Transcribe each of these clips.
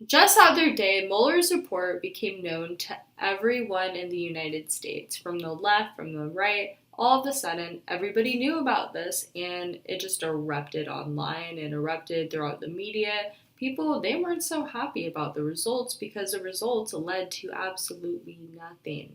Just the other day, Mueller's report became known to everyone in the United States, from the left, from the right. All of a sudden, everybody knew about this, and it just erupted online and erupted throughout the media. People, they weren't so happy about the results because the results led to absolutely nothing.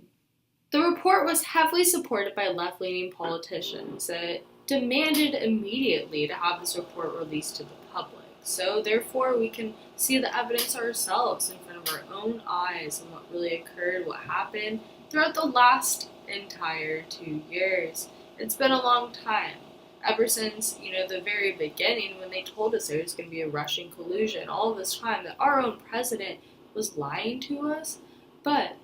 The report was heavily supported by left leaning politicians that demanded immediately to have this report released to the public. So, therefore, we can see the evidence ourselves in front of our own eyes and what really occurred, what happened throughout the last entire 2 years. It's been a long time. Ever since, the very beginning when they told us there was going to be a Russian collusion, all this time that our own president was lying to us. But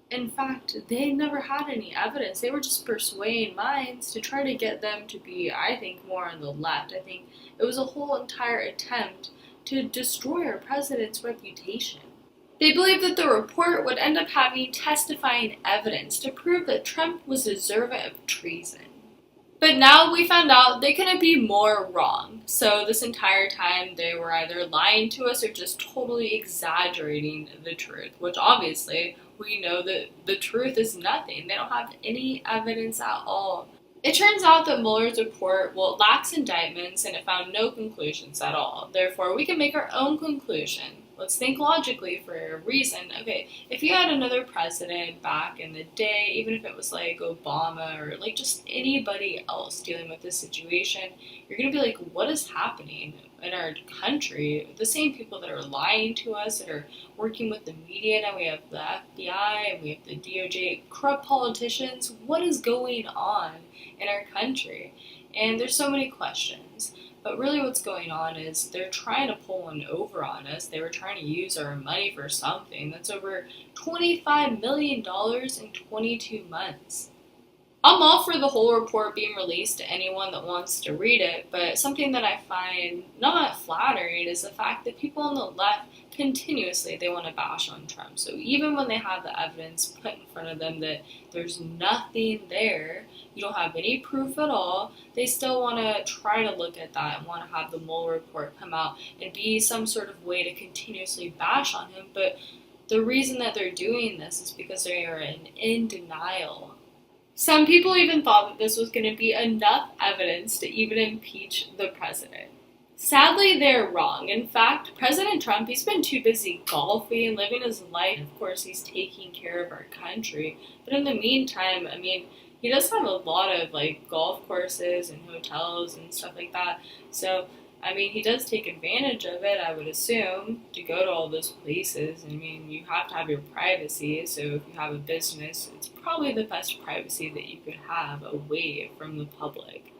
in fact, they never had any evidence. They were just persuading minds to try to get them to be, I think, more on the left. I think it was a whole entire attempt to destroy our president's reputation. They believed that the report would end up having testifying evidence to prove that Trump was deserving of treason. But now we found out they couldn't be more wrong. So this entire time they were either lying to us or just totally exaggerating the truth, which obviously we know that the truth is nothing. They don't have any evidence at all. It turns out that Mueller's report, well, it lacks indictments and it found no conclusions at all. Therefore, we can make our own conclusion. Let's think logically for a reason. Okay, if you had another president back in the day, even if it was like Obama or like just anybody else dealing with this situation, you're gonna be like, what is happening in our country? The same people that are lying to us, that are working with the media now, we have the FBI and we have the DOJ, corrupt politicians. What is going on in our country? And there's so many questions. But really, what's going on is they're trying to pull one over on us. They were trying to use our money for something. That's over $25 million in 22 months. I'm all for the whole report being released to anyone that wants to read it, but something that I find not flattering is the fact that people on the left continuously they want to bash on Trump. So even when they have the evidence put in front of them that there's nothing there, you don't have any proof at all, they still want to try to look at that and want to have the Mueller report come out and be some sort of way to continuously bash on him. But the reason that they're doing this is because they are in denial. Some people even thought that this was going to be enough evidence to even impeach the president. Sadly, they're wrong. In fact, President Trump, he's been too busy golfing, living his life. Of course, he's taking care of our country. But in the meantime, I mean, he does have a lot of like golf courses and hotels and stuff like that. So, I mean, he does take advantage of it, I would assume, to go to all those places. I mean, you have to have your privacy. So if you have a business, it's probably the best privacy that you could have away from the public.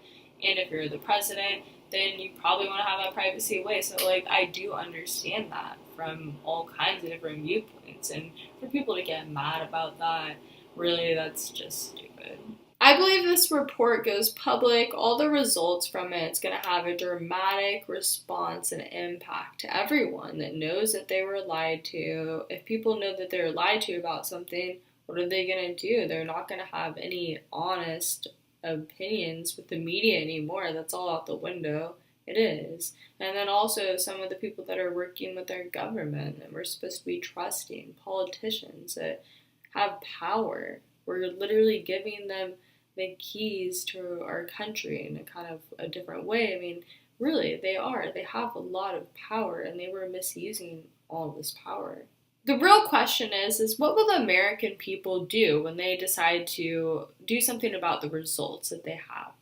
And if you're the president, then you probably want to have that privacy away. So, like, I do understand that from all kinds of different viewpoints. And for people to get mad about that, really, that's just stupid. I believe this report goes public. All the results from it's going to have a dramatic response and impact to everyone that knows that they were lied to. If people know that they're lied to about something, what are they going to do? They're not going to have any honest opinions with the media anymore. That's all out the window. It is. And then also some of the people that are working with our government that we're supposed to be trusting, politicians that have power. We're literally giving them the keys to our country in a kind of a different way. I mean, really, they are. They have a lot of power and they were misusing all this power. The real question is what will the American people do when they decide to do something about the results that they have?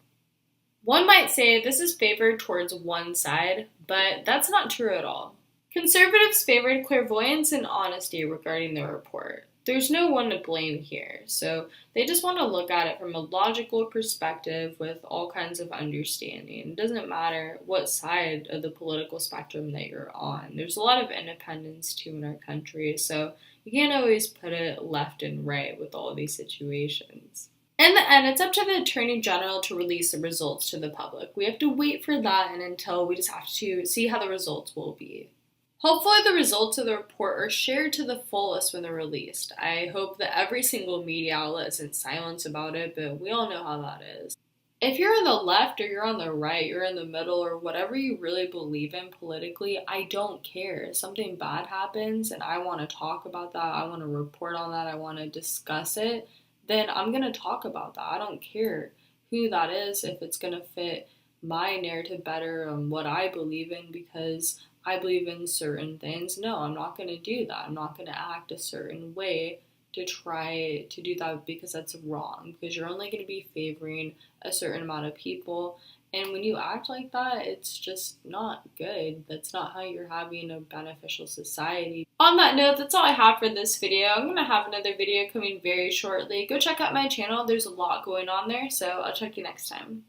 One might say this is favored towards one side, but that's not true at all. Conservatives favored clairvoyance and honesty regarding the report. There's no one to blame here, so they just want to look at it from a logical perspective with all kinds of understanding. It doesn't matter what side of the political spectrum that you're on. There's a lot of independence too in our country, so you can't always put it left and right with all these situations. In the end, it's up to the Attorney General to release the results to the public. We have to wait for that and until we just have to see how the results will be. Hopefully the results of the report are shared to the fullest when they're released. I hope that every single media outlet isn't silent about it, but we all know how that is. if you're on the left or you're on the right, you're in the middle or whatever you really believe in politically, I don't care. If something bad happens and I want to talk about that, I want to report on that, I want to discuss it, then I'm going to talk about that. I don't care who that is, if it's going to fit my narrative better and what I believe in because I believe in certain things. No, I'm not going to do that. I'm not going to act a certain way to try to do that because that's wrong, because you're only going to be favoring a certain amount of people. And when you act like that, it's just not good. That's not how you're having a beneficial society. On that note, that's all I have for this video. I'm going to have another video coming very shortly. Go check out my channel. There's a lot going on there, so I'll check you next time.